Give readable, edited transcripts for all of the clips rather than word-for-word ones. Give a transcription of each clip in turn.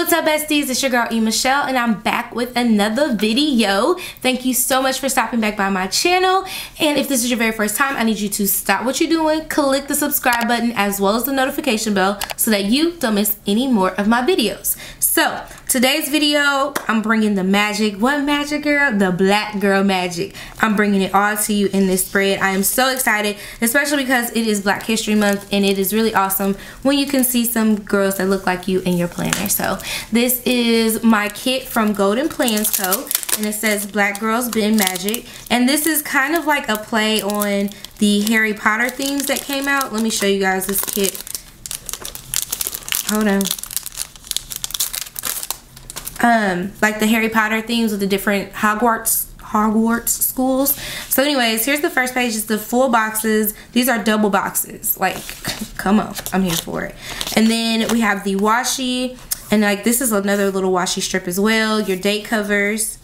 What's up, besties? It's your girl E.Michelle, and I'm back with another video. Thank you so much for stopping back by my channel. And if this is your very first time, I need you to stop what you're doing, click the subscribe button as well as the notification bell so that you don't miss any more of my videos. So today's video, I'm bringing the magic. What magic, girl? The black girl magic. I'm bringing it all to you in this spread. I am so excited, especially because it is Black History Month, and it is really awesome when you can see some girls that look like you in your planner. So this is my kit from Golden Plans Co. and it says Black Girls Bend Magic. And this is kind of like a play on the Harry Potter themes that came out. Let me show you guys this kit. Hold on. Like the Harry Potter themes with the different Hogwarts schools. So anyways, here's the first page. It's the full boxes. These are double boxes. Like, come on, I'm here for it. And then we have the washi, and like this is another little washi strip as well. Your date covers.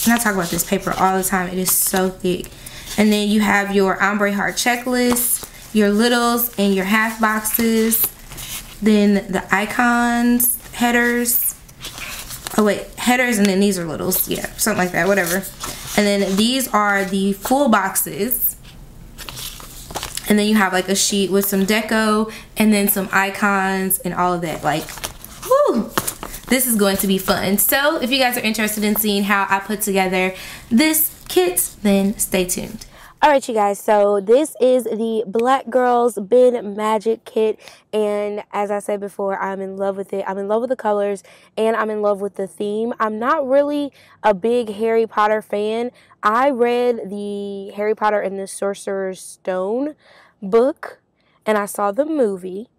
And I talk about this paper all the time. It is so thick. And then you have your ombre heart checklist, your littles and your half boxes. Then the icons, headers. Oh wait, headers, and then these are littles. Yeah, something like that, whatever. And then these are the full boxes. And then you have like a sheet with some deco and then some icons and all of that. Like, whoo! This is going to be fun. So if you guys are interested in seeing how I put together this kit, then stay tuned. Alright, you guys, so this is the Black Girls Bend Magic kit, and as I said before, I'm in love with it. I'm in love with the colors, and I'm in love with the theme. I'm not really a big Harry Potter fan. I read the Harry Potter and the Sorcerer's Stone book, and I saw the movie.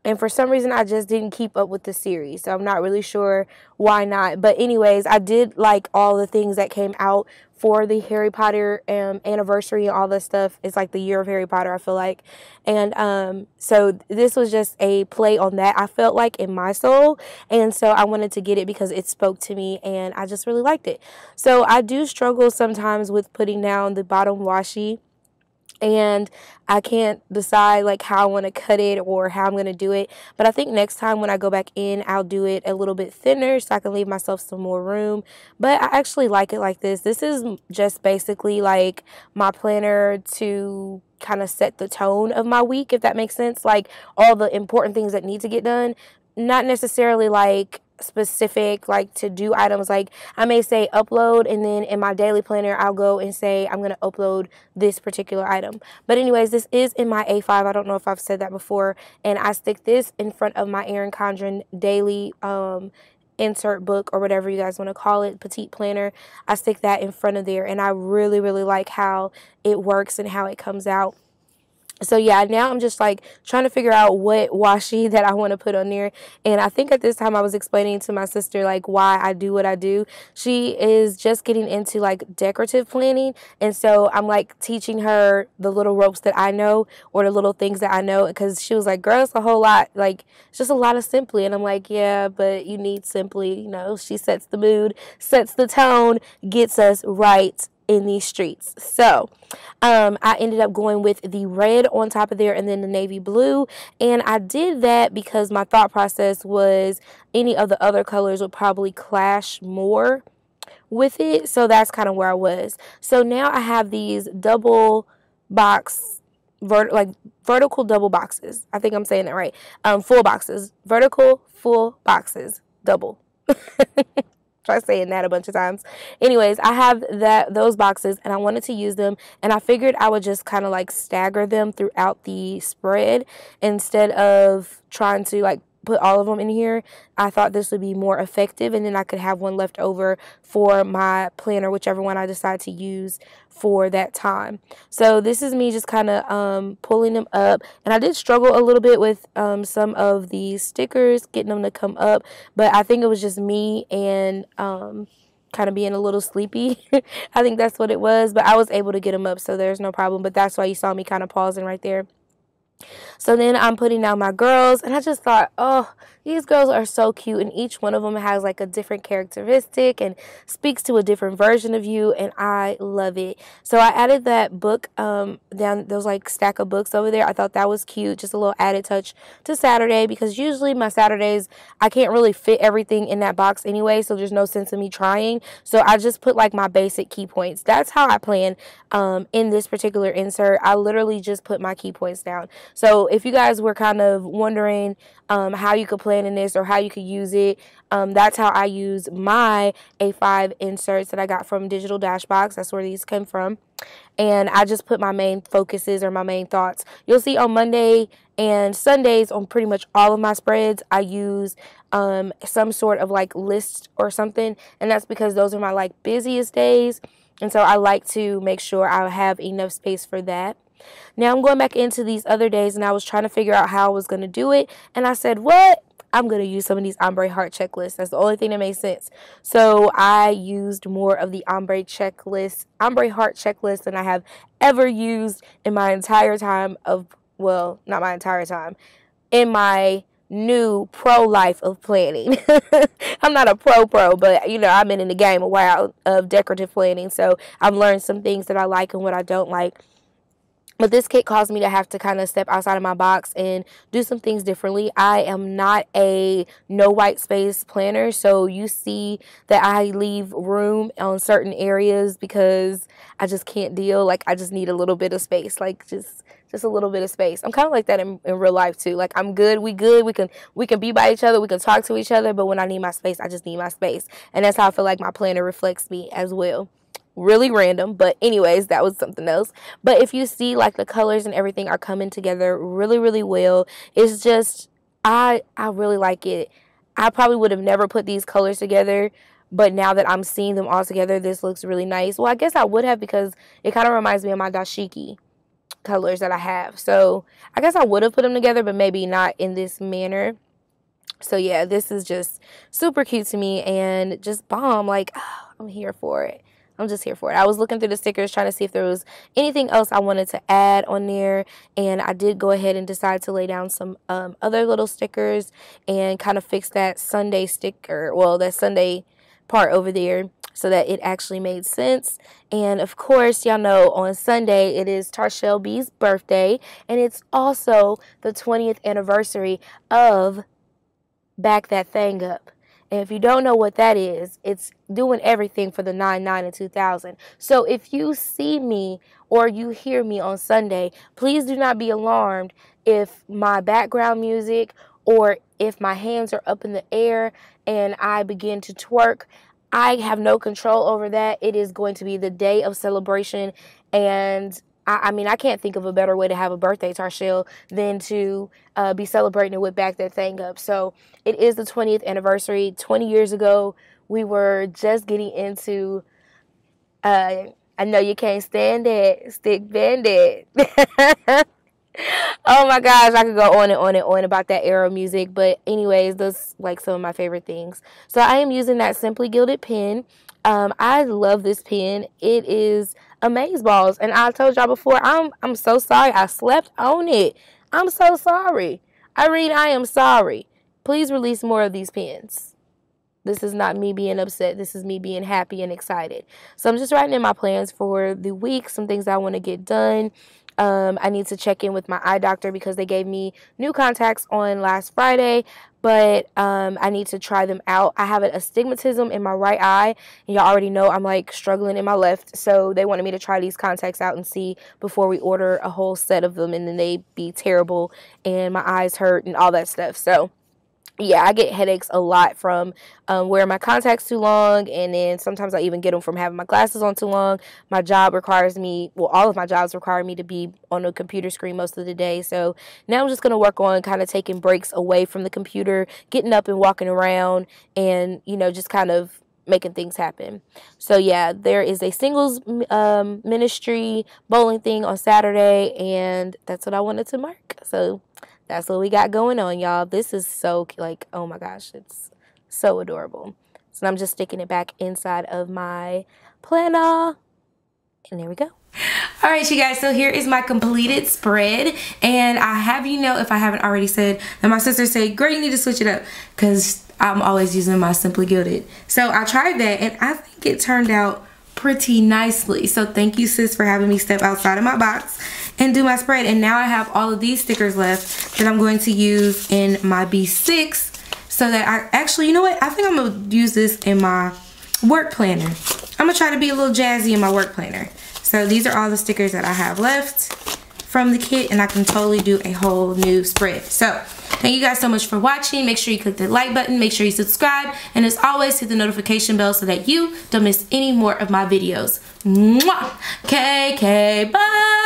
And for some reason, I just didn't keep up with the series. So I'm not really sure why not. But anyways, I did like all the things that came out for the Harry Potter anniversary and all that stuff. It's like the year of Harry Potter, I feel like. And so this was just a play on that, I felt like, in my soul. And so I wanted to get it because it spoke to me and I just really liked it. So I do struggle sometimes with putting down the bottom washi. And I can't decide like how I want to cut it or how I'm going to do it. But I think next time when I go back in, I'll do it a little bit thinner so I can leave myself some more room. But I actually like it like this. This is just basically like my planner to kind of set the tone of my week, if that makes sense. Like all the important things that need to get done. Not necessarily like specific like to do items. Like I may say upload, and then in my daily planner I'll go and say I'm going to upload this particular item. But anyways, this is in my A5. I don't know if I've said that before, and I stick this in front of my Erin Condren daily insert book, or whatever you guys want to call it, petite planner. I stick that in front of there, and I really like how it works and how it comes out. So yeah, now I'm just like trying to figure out what washi that I want to put on there. And I think at this time I was explaining to my sister like why I do what I do. She is just getting into like decorative planning, and so I'm like teaching her the little ropes that I know, or the little things that I know, because she was like, girl, it's a whole lot, like it's just a lot of Simply. And I'm like, yeah, but you need Simply, you know. She sets the mood, sets the tone, gets us right in these streets. So I ended up going with the red on top of there and then the navy blue, and I did that because my thought process was any of the other colors would probably clash more with it. So that's kind of where I was. So now I have these double box vertical double boxes. I think I'm saying that right. Full boxes, vertical, full boxes, double. Try saying that a bunch of times. Anyways, I have those boxes, and I wanted to use them, and I figured I would just kind of like stagger them throughout the spread instead of trying to like put all of them in here. I thought this would be more effective, and then I could have one left over for my planner, whichever one I decide to use for that time. So this is me just kind of pulling them up, and I did struggle a little bit with some of these stickers, getting them to come up, but I think it was just me and kind of being a little sleepy. I think that's what it was, but I was able to get them up, so there's no problem. But that's why you saw me kind of pausing right there. So then I'm putting down my girls, and I just thought, oh, these girls are so cute, and each one of them has like a different characteristic and speaks to a different version of you, and I love it. So I added that book down, those like stack of books over there. I thought that was cute, just a little added touch to Saturday, because usually my Saturdays, I can't really fit everything in that box anyway, so there's no sense in me trying. So I just put like my basic key points. That's how I plan in this particular insert. I literally just put my key points down. So if you guys were kind of wondering how you could plan in this or how you could use it, that's how I use my A5 inserts that I got from Digital Dashbox. That's where these came from. And I just put my main focuses or my main thoughts. You'll see on Monday and Sundays on pretty much all of my spreads, I use some sort of like list or something. And that's because those are my like busiest days. And so I like to make sure I have enough space for that. Now I'm going back into these other days, and I was trying to figure out how I was going to do it. And I said, what? I'm going to use some of these ombre heart checklists. That's the only thing that made sense. So I used more of the ombre heart checklist than I have ever used in my entire time of, well, not my entire time, in my new pro life of planning. I'm not a pro, but you know, I've been in the game a while of decorative planning. So I've learned some things that I like and what I don't like. But this kit caused me to have to kind of step outside of my box and do some things differently. I am not a no white space planner, so you see that I leave room on certain areas because I just can't deal. Like, I just need a little bit of space, like just a little bit of space. I'm kind of like that in real life too. Like, I'm good, we can be by each other, we can talk to each other, but when I need my space, I just need my space. And that's how I feel like my planner reflects me as well. Really random, but anyways, that was something else. But if you see, like, the colors and everything are coming together really, really well. It's just, I really like it. I probably would have never put these colors together, but now that I'm seeing them all together, this looks really nice. Well, I guess I would have, because it kind of reminds me of my dashiki colors that I have. So I guess I would have put them together, but maybe not in this manner. So yeah, this is just super cute to me and just bomb. Like, oh, I'm here for it. I'm just here for it. I was looking through the stickers trying to see if there was anything else I wanted to add on there. And I did go ahead and decide to lay down some other little stickers and kind of fix that Sunday sticker, well, that Sunday part over there, so that it actually made sense. And of course, y'all know on Sunday it is Tarshell B's birthday. And it's also the 20th anniversary of Back That Thing Up. And if you don't know what that is, it's doing everything for the 9/9 and 2000. So if you see me or you hear me on Sunday, please do not be alarmed if my background music or if my hands are up in the air and I begin to twerk. I have no control over that. It is going to be the day of celebration, and I mean, I can't think of a better way to have a birthday, Tarshell, than to be celebrating it with Back That Thing Up. So it is the 20th anniversary. 20 years ago, we were just getting into, I Know You Can't Stand It, Stick Bandit. Oh my gosh, I could go on and on and on about that era of music. But anyways, those like some of my favorite things. So I am using that Simply Gilded pen. I love this pen. It is Amazeballs, and I told y'all before, I'm so sorry I slept on it. I'm so sorry. Irene, I am sorry. Please release more of these pens. This is not me being upset. This is me being happy and excited. So I'm just writing in my plans for the week, some things I want to get done. I need to check in with my eye doctor because they gave me new contacts on last Friday, but I need to try them out. I have an astigmatism in my right eye, and y'all already know I'm like struggling in my left, so they wanted me to try these contacts out and see before we order a whole set of them, and then they be terrible and my eyes hurt and all that stuff. So yeah, I get headaches a lot from wearing my contacts too long, and then sometimes I even get them from having my glasses on too long. My job requires me, well, all of my jobs require me to be on a computer screen most of the day. So now I'm just going to work on kind of taking breaks away from the computer, getting up and walking around, and, you know, just kind of making things happen. So yeah, there is a singles ministry bowling thing on Saturday, and that's what I wanted to mark. So that's what we got going on, y'all. This is so, like, oh my gosh, it's so adorable. So I'm just sticking it back inside of my planner. And there we go. Alright, you guys, so here is my completed spread, and I have you know, if I haven't already said, that my sister said, girl, you need to switch it up, because I'm always using my Simply Gilded. So I tried that, and I think it turned out pretty nicely. So thank you, sis, for having me step outside of my box and do my spread. And now I have all of these stickers left that I'm going to use in my B6, so that I actually, you know what, I think I'm going to use this in my work planner. I'm going to try to be a little jazzy in my work planner. So these are all the stickers that I have left from the kit, and I can totally do a whole new spread. So thank you guys so much for watching. Make sure you click the like button, make sure you subscribe, and as always, hit the notification bell so that you don't miss any more of my videos. Mwah! KK, bye!